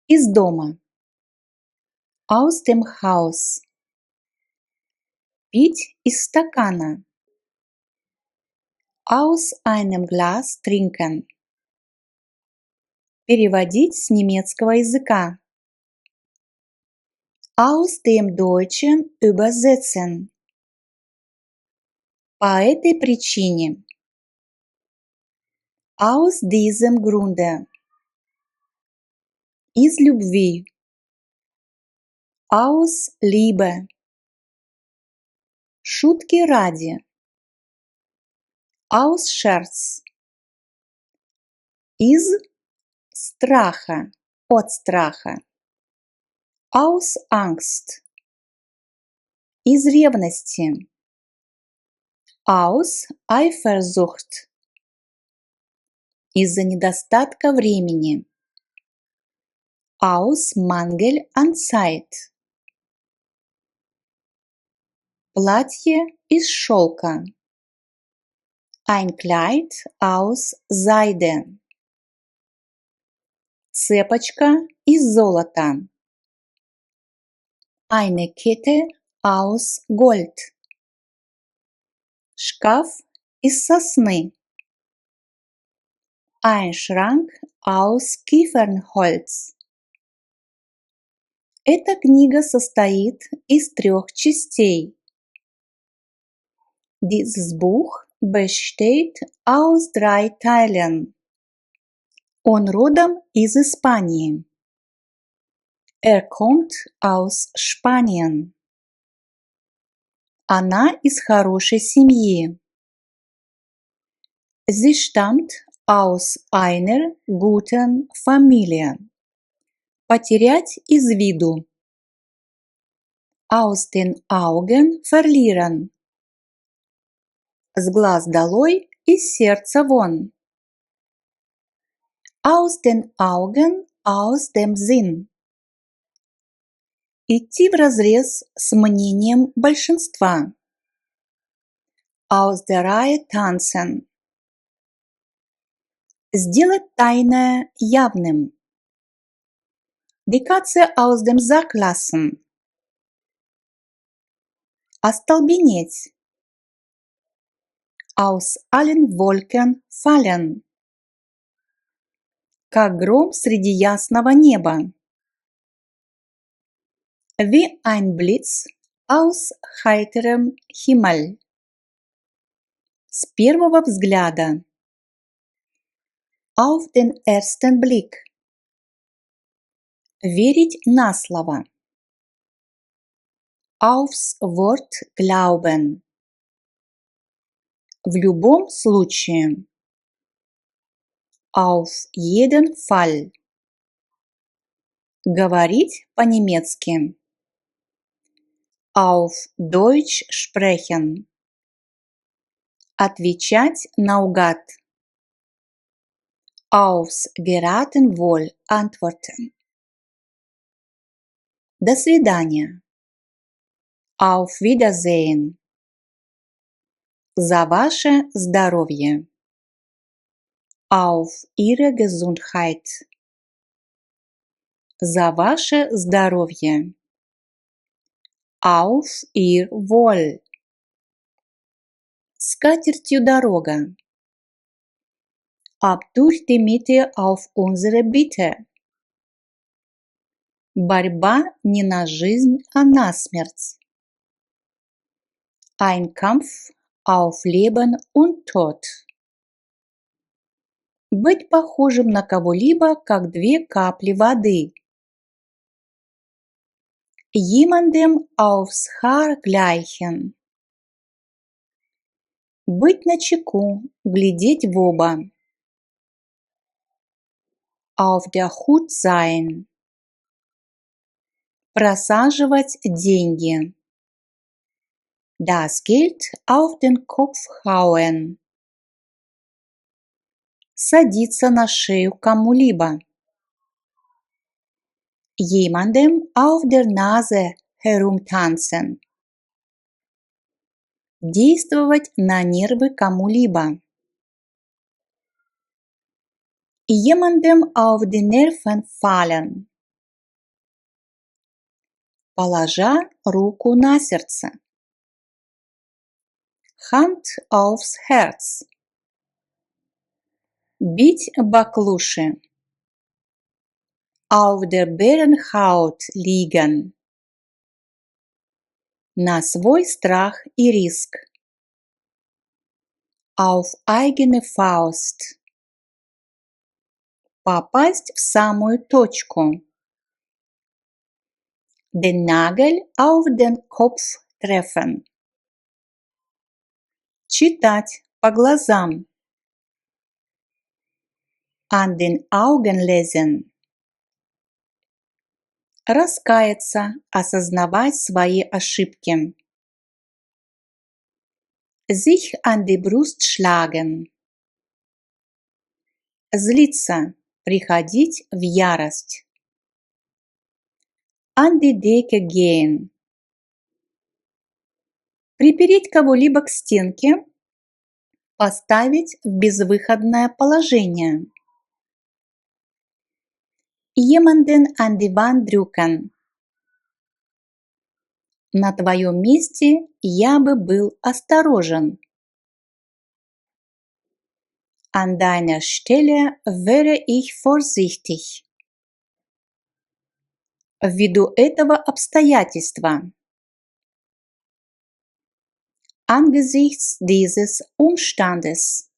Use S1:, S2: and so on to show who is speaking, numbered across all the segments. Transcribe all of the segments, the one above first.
S1: Из дома. Aus dem Haus. Пить из стакана. Aus einem Glas trinken. Переводить с немецкого языка. Aus dem Deutschen übersetzen. По этой причине. Aus diesem Grunde. Из любви. Aus Liebe. Шутки ради. Aus Scherz. Из страха, от страха. Aus Angst. Из ревности. Aus Eifersucht. Из-за недостатка времени. Aus Mangel an Zeit. Платье из шелка. Ein Kleid aus Seide. Цепочка из золота. Eine Kette aus Gold. Шкаф из сосны. Ein Schrank aus Kiefernholz. Эта книга состоит из 3 частей. Dieses Buch besteht aus 3 Teilen. Он родом из Испании. Kommt aus Spanien. Она из хорошей семьи. Sie stammt aus einer guten Familie. Потерять из виду. Aus den Augen verlieren. С глаз долой, из сердца вон. Aus den Augen, aus dem Sinn. Идти вразрез с мнением большинства. Aus der Reihe tanzen. Сделать тайное явным. Die Katze aus dem Sack lassen. Остолбенеть. Aus allen Wolken fallen. Как гром среди ясного неба. Wie ein Blitz aus heiterem Himmel. С первого взгляда. Auf den ersten Blick. Верить на слово. Aufs Wort glauben. В любом случае. Auf jeden Fall. Говорить по-немецки. Auf Deutsch sprechen. Отвечать наугад. Aufs Geratenwohl antworten. До свидания. Auf Wiedersehen. За ваше здоровье. Auf Ihre Gesundheit. За ваше здоровье. Auf Ihr Wohl. С катертью дорога. Ab durch die Mitte auf unsere Bitte. Борьба не на жизнь, а на смерть. Ein Kampf auf Leben und Tod. Быть похожим на кого-либо, как 2 капли воды. Jemandem aufs Haar gleichen. Быть начеку, глядеть в оба. Auf der Hut sein. Просаживать деньги. Das Geld auf den Kopf hauen. Садиться на шею кому-либо. Jemandem auf der Nase herumtanzen. Действовать на нервы кому-либо. Jemandem auf die Nerven fallen. положа руку на сердце. Hand aufs Herz. Бить баклуши. Auf der Bärenhaut liegen. На свой страх и риск. Auf eigene Faust. Попасть в самую точку. Den Nagel auf den Kopf treffen. Читать по глазам. An den Augen lesen. Раскаяться, осознавать свои ошибки. Sich an die Brust schlagen. Злиться, приходить в ярость. An die Decke gehen. Припереть кого-либо к стенке, поставить в безвыходное положение. Jemanden an die Wand drücken. На твоем месте я бы был осторожен. An deiner Stelle wäre ich vorsichtig. Ввиду этого обстоятельства. Angesichts dieses Umstandes.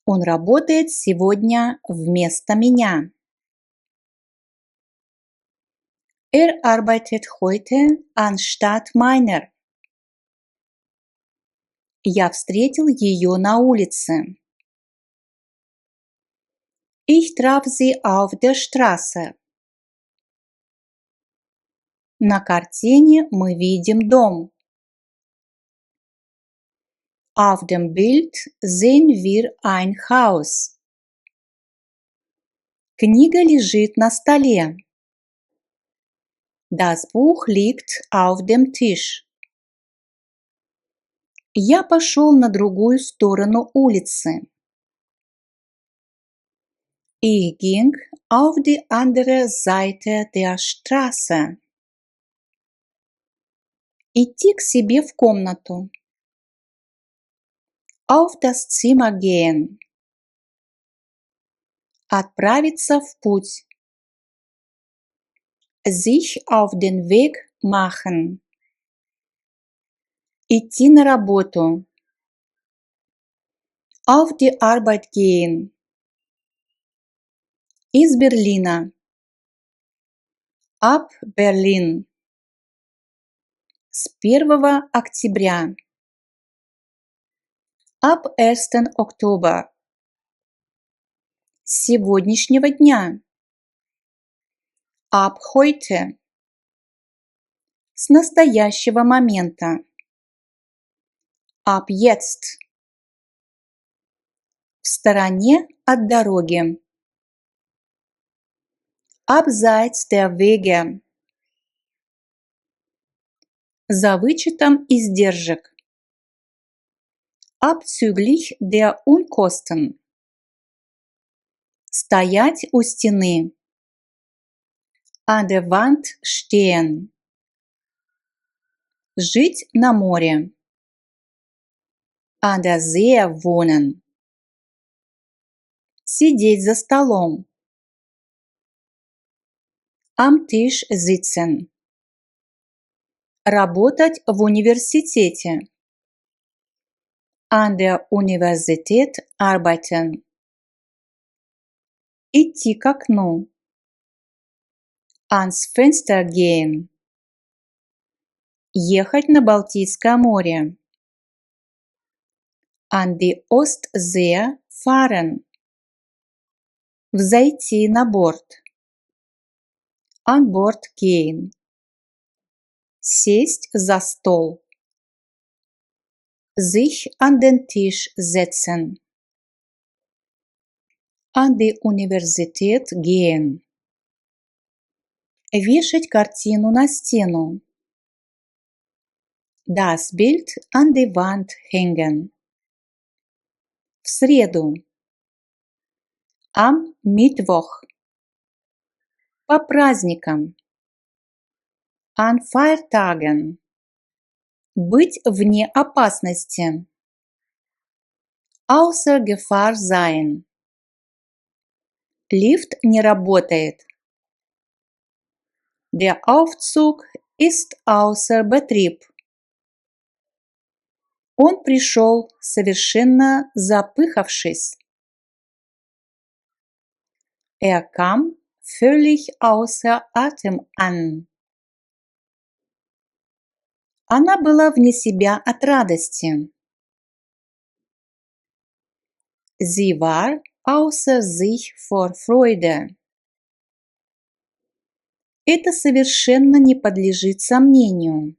S1: Он работает сегодня вместо меня. Arbeitet heute anstatt meiner. Я встретил ее на улице. Ich traf sie auf der Straße. На картине мы видим дом. Auf dem Bild sehen wir ein Haus. Книга лежит на столе. Das Buch liegt auf dem Tisch. Я пошел на другую сторону улицы. Ich ging auf die andere Seite der Straße. Идти к себе в комнату. Auf das Zimmer gehen. Отправиться в путь. Sich auf den Weg machen. Идти на работу. Auf die Arbeit gehen. Из Берлина. Ab Berlin. С 1 октября. Ab 1. Oktober. С сегодняшнего дня. Ab heute. С настоящего момента. Ab jetzt. В стороне от дороги. Abseits der Wege. За вычетом издержек. Abzüglich der Unkosten. Стоять у стены. An der Wand stehen. Жить на море. An der See wohnen. Сидеть за столом. Am Tisch sitzen. Работать в университете. An der Universität arbeiten. Идти к окну. Ans Fenster gehen. Ехать на Балтийское море. An die Ostsee fahren. Взойти на борт. An Bord gehen. Сесть за стол. Sich an den Tisch setzen. An die Universität gehen. Вешать картину на стену. Das Bild an die Wand hängen. В среду. Am Mittwoch. По праздникам. An Feiertagen. Быть вне опасности. Außer Gefahr sein. Лифт не работает. Der Aufzug ist außer Betrieb. Он пришел, совершенно запыхавшись. Er kam völlig außer Atem an. Она была вне себя от радости. Sie war außer sich vor Freude. Это совершенно не подлежит сомнению.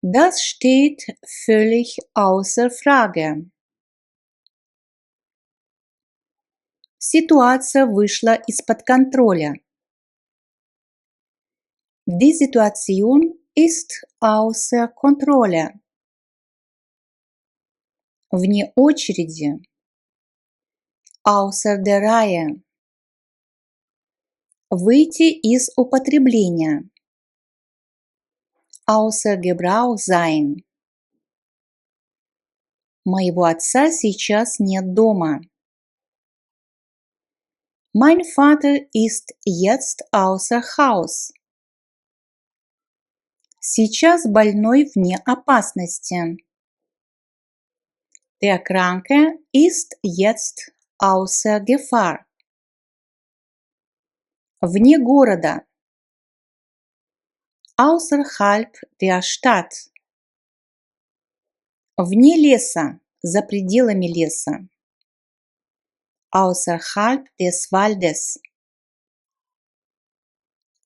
S1: Das steht völlig außer Frage. Ситуация вышла из-под контроля. Die Situation ist außer Kontrolle. Вне очереди. Außer der Reihe. Выйти из употребления. Außer Gebrauch sein. Моего отца сейчас нет дома. Mein Vater ist jetzt außer Haus. Сейчас больной вне опасности. Der Kranke ist jetzt außer Gefahr. Вне города. Außerhalb der Stadt. Вне леса, за пределами леса. Außerhalb des Waldes.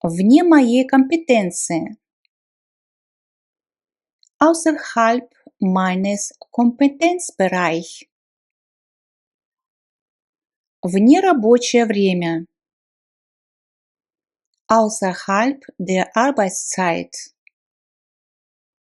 S1: Вне моей компетенции. Außerhalb meines Kompetenzbereich. Вне рабочее время. Außerhalb der Arbeitszeit.